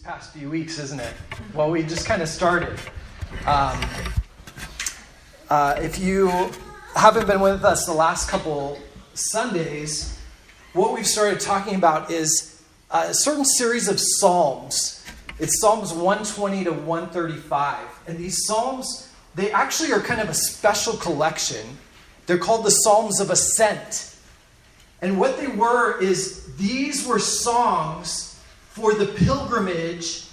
past few weeks, isn't it? Well, we just kind of started. If you haven't been with us the last couple Sundays, what we've started talking about is a certain series of Psalms. It's Psalms 120 to 135. And these Psalms, they actually are kind of a special collection. They're called the Psalms of Ascent. And what they were is these were songs for the pilgrimage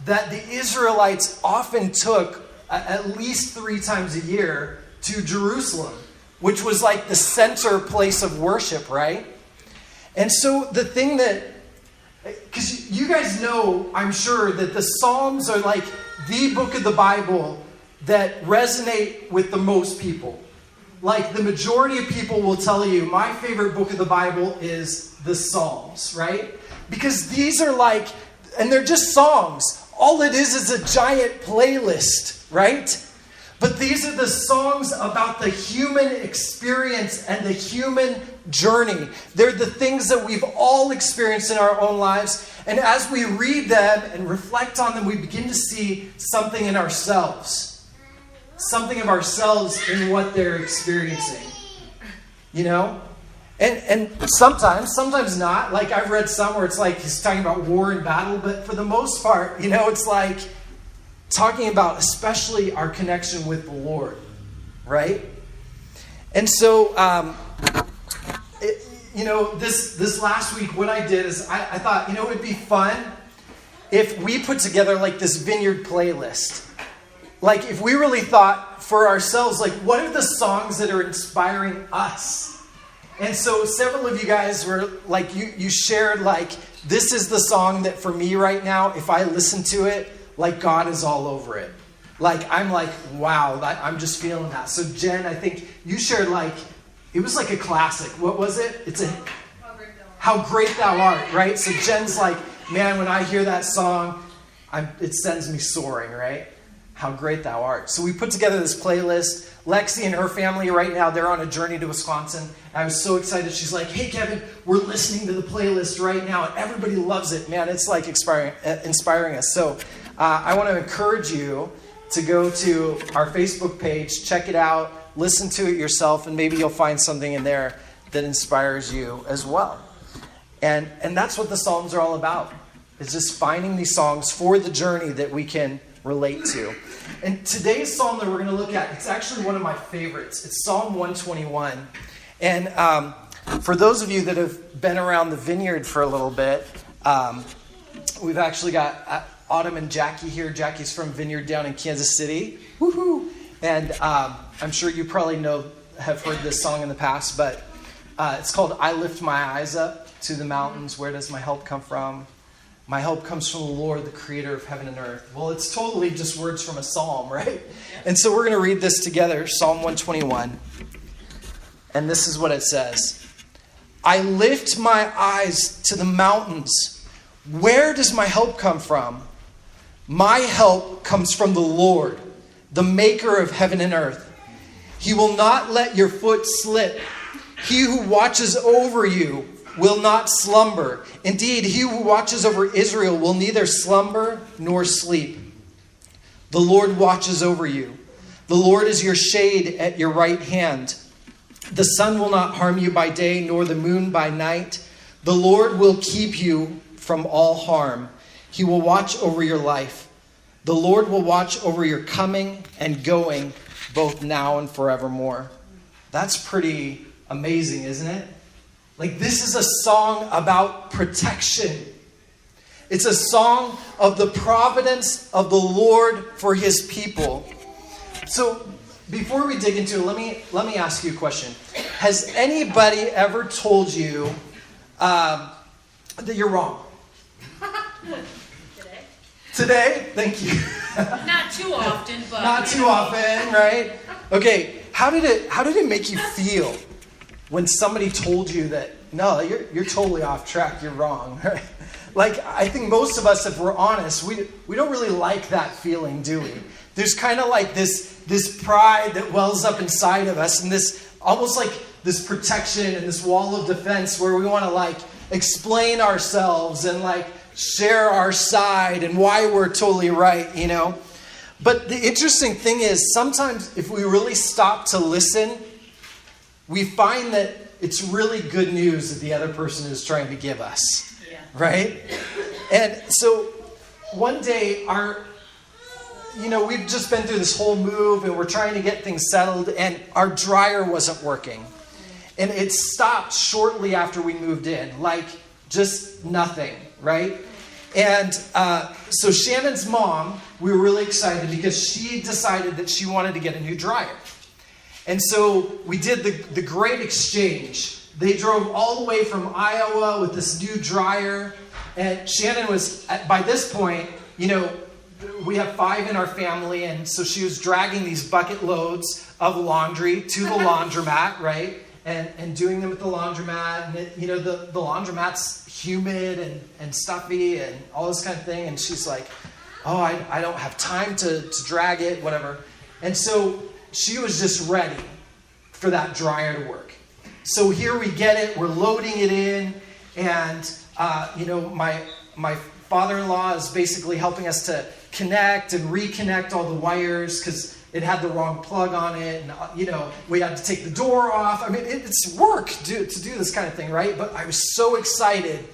that the Israelites often took at least 3 times a year to Jerusalem, which was like the center place of worship, right? And so the thing that, because you guys know, I'm sure, that the Psalms are like the book of the Bible that resonate with the most people. Like the majority of people will tell you, my favorite book of the Bible is the Psalms, right? Because these are like, and they're just songs. All it is a giant playlist, right? But these are the songs about the human experience and the human journey. They're the things that we've all experienced in our own lives. And as we read them and reflect on them, we begin to see something in ourselves. Something of ourselves in what they're experiencing. You know? And sometimes not. Like I've read some where it's like he's talking about war and battle, but for the most part, you know, it's like talking about especially our connection with the Lord, right? And so, this last week, what I did is I thought, it would be fun if we put together like this Vineyard playlist. Like if we really thought for ourselves, like what are the songs that are inspiring us? And so several of you guys were like, you shared like, this is the song that for me right now, if I listen to it, like God is all over it. Like, I'm like, wow, I'm just feeling that. So Jen, I think you shared like, it was like a classic. What was it? It's How Great Thou Art, right? So Jen's like, man, when I hear that song, it sends me soaring, right? How Great Thou Art. So we put together this playlist. Lexi and her family right now, they're on a journey to Wisconsin. I was so excited. She's like, hey, Kevin, we're listening to the playlist right now. And everybody loves it. Man, it's like inspiring us. So I want to encourage you to go to our Facebook page, check it out, listen to it yourself, and maybe you'll find something in there that inspires you as well. And that's what the Psalms are all about. It's just finding these songs for the journey that we can relate to. And today's psalm that we're going to look at, it's actually one of my favorites. It's Psalm 121. And for those of you that have been around the Vineyard for a little bit, we've actually got Autumn and Jackie here. Jackie's from Vineyard down in Kansas City. Woohoo! And I'm sure you probably have heard this song in the past, but it's called I Lift My Eyes Up to the Mountains. Where does my help come from? My help comes from the Lord, the creator of heaven and earth. Well, it's totally just words from a psalm, right? And so we're going to read this together, Psalm 121. And this is what it says. I lift my eyes to the mountains. Where does my help come from? My help comes from the Lord, the maker of heaven and earth. He will not let your foot slip. He who watches over you will not slumber. Indeed, he who watches over Israel will neither slumber nor sleep. The Lord watches over you. The Lord is your shade at your right hand. The sun will not harm you by day, nor the moon by night. The Lord will keep you from all harm. He will watch over your life. The Lord will watch over your coming and going, both now and forevermore. That's pretty amazing, isn't it? Like, this is a song about protection. It's a song of the providence of the Lord for his people. So, before we dig into it, let me ask you a question. Has anybody ever told you that you're wrong? Today? Thank you. Not too often, but... Not too often, right? Okay, how did it make you feel when somebody told you that, no, you're totally off track, you're wrong, right? Like, I think most of us, if we're honest, we don't really like that feeling, do we? There's kind of like this pride that wells up inside of us, and this almost like this protection and this wall of defense where we want to like explain ourselves and like share our side and why we're totally right, you know. But the interesting thing is, sometimes if we really stop to listen, we find that it's really good news that the other person is trying to give us, right? And so one day, we've just been through this whole move and we're trying to get things settled, and our dryer wasn't working. And it stopped shortly after we moved in, like just nothing, right? And so Shannon's mom, we were really excited because she decided that she wanted to get a new dryer. And so we did the great exchange. They drove all the way from Iowa with this new dryer. And Shannon was, by this point, we have 5 in our family. And so she was dragging these bucket loads of laundry to the laundromat, right? And doing them at the laundromat. And, the laundromat's humid and stuffy and all this kind of thing. And she's like, oh, I don't have time to drag it, whatever. And so she was just ready for that dryer to work. So here we get it. We're loading it in. And, my father-in-law is basically helping us to connect and reconnect all the wires because it had the wrong plug on it. And, we had to take the door off. I mean, it's work to do this kind of thing, right? But I was so excited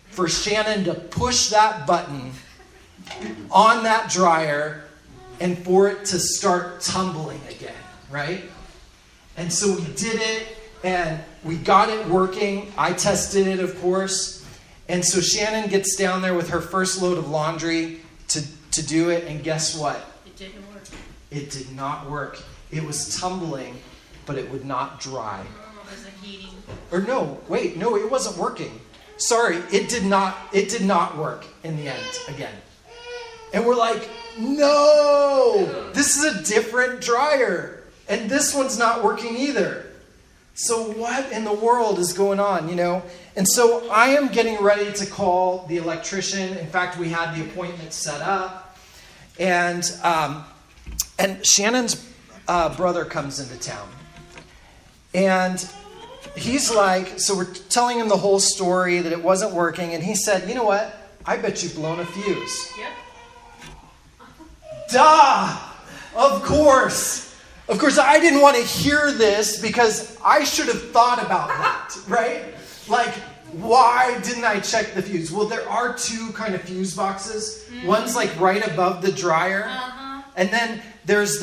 for Shannon to push that button on that dryer and for it to start tumbling again, right? And so we did it and we got it working. I tested it, of course. And so Shannon gets down there with her first load of laundry to do it. And guess what? It didn't work. It did not work. It was tumbling, but it would not dry. Oh, was it heating? Or no, it wasn't working. Sorry, it did not work in the end again. And we're like, no, this is a different dryer. And this one's not working either. So what in the world is going on, And so I am getting ready to call the electrician. In fact, we had the appointment set up. And Shannon's brother comes into town. And he's like, so we're telling him the whole story that it wasn't working. And he said, you know what? I bet you've blown a fuse. Yep. Duh! Of course. Of course, I didn't want to hear this because I should have thought about that, right? Like, why didn't I check the fuse? Well, there are 2 kind of fuse boxes. Mm-hmm. One's like right above the dryer. Uh-huh. And then there's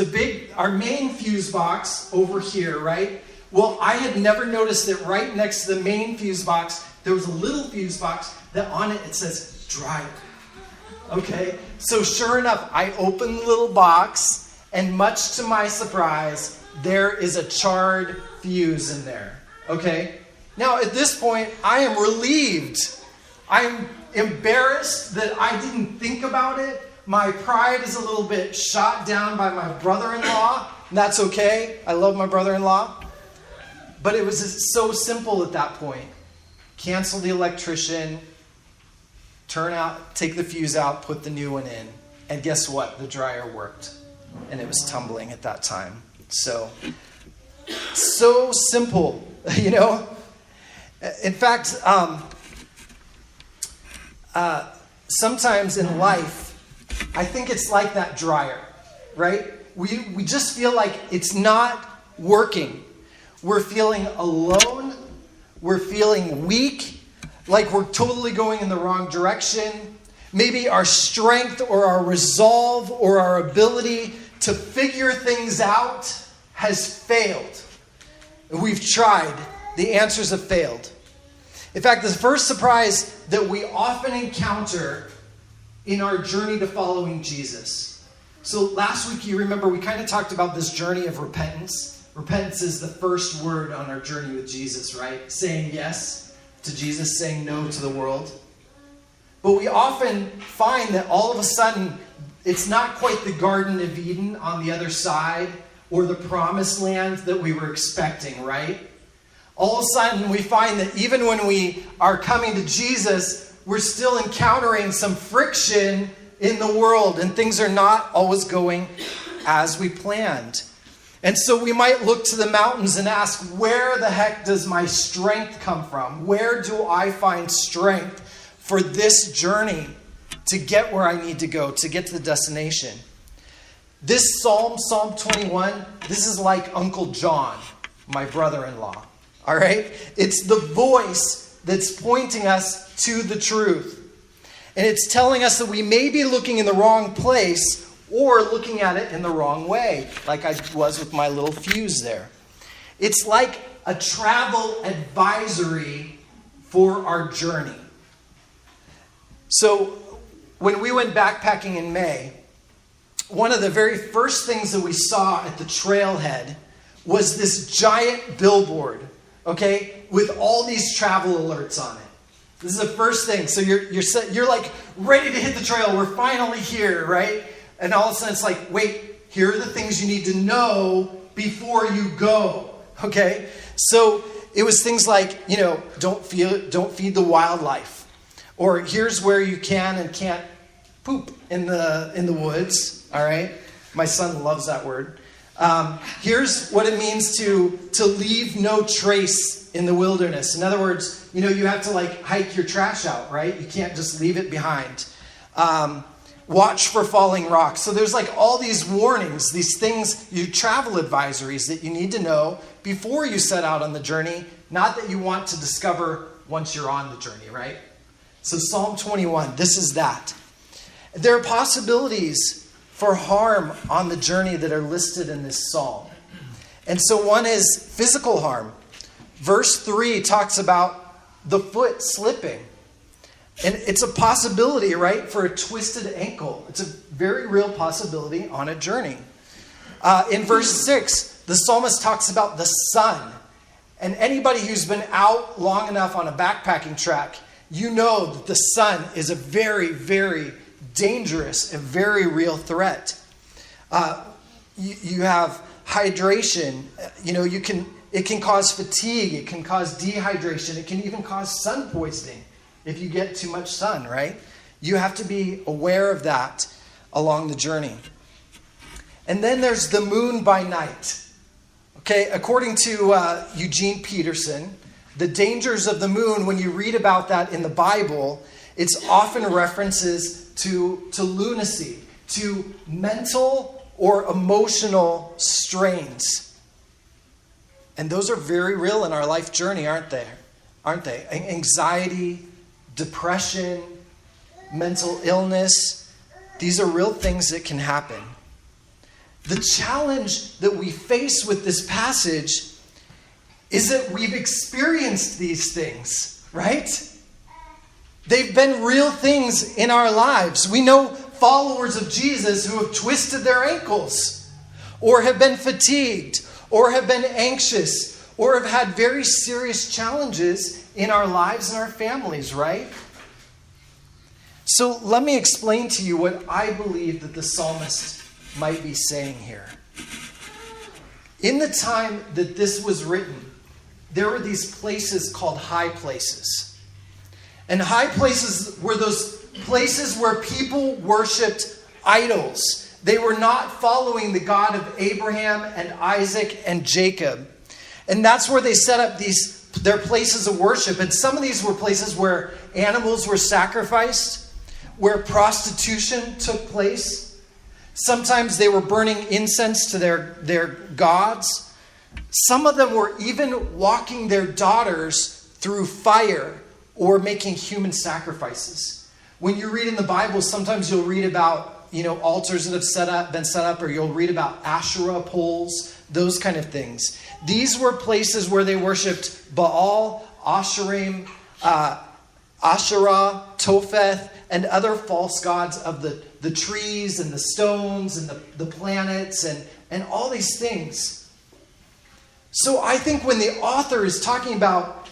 our main fuse box over here, right? Well, I had never noticed that right next to the main fuse box, there was a little fuse box that on it says dryer. Okay? So sure enough, I open the little box. And much to my surprise, there is a charred fuse in there. Okay? Now, at this point, I am relieved. I'm embarrassed that I didn't think about it. My pride is a little bit shot down by my brother-in-law. And that's okay. I love my brother-in-law. But it was so simple at that point. Cancel the electrician, take the fuse out, put the new one in. And guess what? The dryer worked. And it was tumbling at that time. So simple, In fact, sometimes in life, I think it's like that dryer, right? We just feel like it's not working. We're feeling alone. We're feeling weak, like we're totally going in the wrong direction. Maybe our strength or our resolve or our ability to figure things out has failed. We've tried. The answers have failed. In fact, the first surprise that we often encounter in our journey to following Jesus. So last week, you remember, we kind of talked about this journey of repentance. Repentance is the first word on our journey with Jesus, right? Saying yes to Jesus, saying no to the world. But we often find that all of a sudden, it's not quite the Garden of Eden on the other side or the promised land that we were expecting, right? All of a sudden, we find that even when we are coming to Jesus, we're still encountering some friction in the world, and things are not always going as we planned. And so we might look to the mountains and ask, where the heck does my strength come from? Where do I find strength for this journey to get where I need to go, to get to the destination. This Psalm 21, this is like Uncle John, my brother-in-law. All right? It's the voice that's pointing us to the truth. And it's telling us that we may be looking in the wrong place or looking at it in the wrong way, like I was with my little fuse there. It's like a travel advisory for our journey. So when we went backpacking in May, one of the very first things that we saw at the trailhead was this giant billboard, okay, with all these travel alerts on it. This is the first thing. So you're like ready to hit the trail. We're finally here, right? And all of a sudden it's like, wait, here are the things you need to know before you go, okay? So it was things like, don't feed the wildlife, or here's where you can and can't poop in the woods. All right, my son loves that word. Here's what it means to leave no trace in the wilderness. In other words, you have to like hike your trash out, right? You can't just leave it behind. Watch for falling rocks. So there's like all these warnings, these things, travel advisories that you need to know before you set out on the journey, not that you want to discover once you're on the journey, right? So Psalm 21, this is that. There are possibilities for harm on the journey that are listed in this psalm. And so one is physical harm. Verse 3 talks about the foot slipping. And it's a possibility, right, for a twisted ankle. It's a very real possibility on a journey. In verse 6, the psalmist talks about the sun. And anybody who's been out long enough on a backpacking trek, you know that the sun is a very, very dangerous, a very real threat. You have hydration. It can cause fatigue. It can cause dehydration. It can even cause sun poisoning if you get too much sun, right? You have to be aware of that along the journey. And then there's the moon by night. Okay, according to Eugene Peterson, the dangers of the moon, when you read about that in the Bible, it's often references to lunacy, to mental or emotional strains. And those are very real in our life journey, aren't they? Anxiety, depression, mental illness. These are real things that can happen. The challenge that we face with this passage is that we've experienced these things, right? They've been real things in our lives. We know followers of Jesus who have twisted their ankles, or have been fatigued, or have been anxious, or have had very serious challenges in our lives and our families, right? So let me explain to you what I believe that the psalmist might be saying here. In the time that this was written, there were these places called high places. And high places were those places where people worshipped idols. They were not following the God of Abraham and Isaac and Jacob. And that's where they set up their places of worship. And some of these were places where animals were sacrificed, where prostitution took place. Sometimes they were burning incense to their gods. Some of them were even walking their daughters through fire or making human sacrifices. When you read in the Bible, sometimes you'll read about altars that have been set up, or you'll read about Asherah poles, those kind of things. These were places where they worshipped Baal, Asherim, Asherah, Topheth, and other false gods of the trees and the stones and the planets and all these things. So I think when the author is talking about,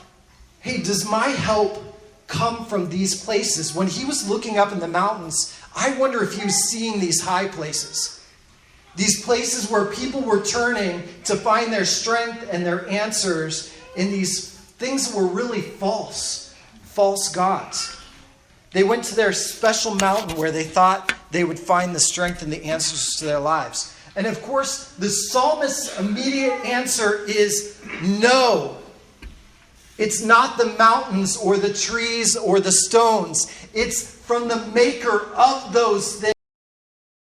hey, does my help come from these places? When he was looking up in the mountains, I wonder if he was seeing these high places. These places where people were turning to find their strength and their answers in these things that were really false gods. They went to their special mountain where they thought they would find the strength and the answers to their lives. And of course, the psalmist's immediate answer is no. It's not the mountains or the trees or the stones. It's from the maker of those things.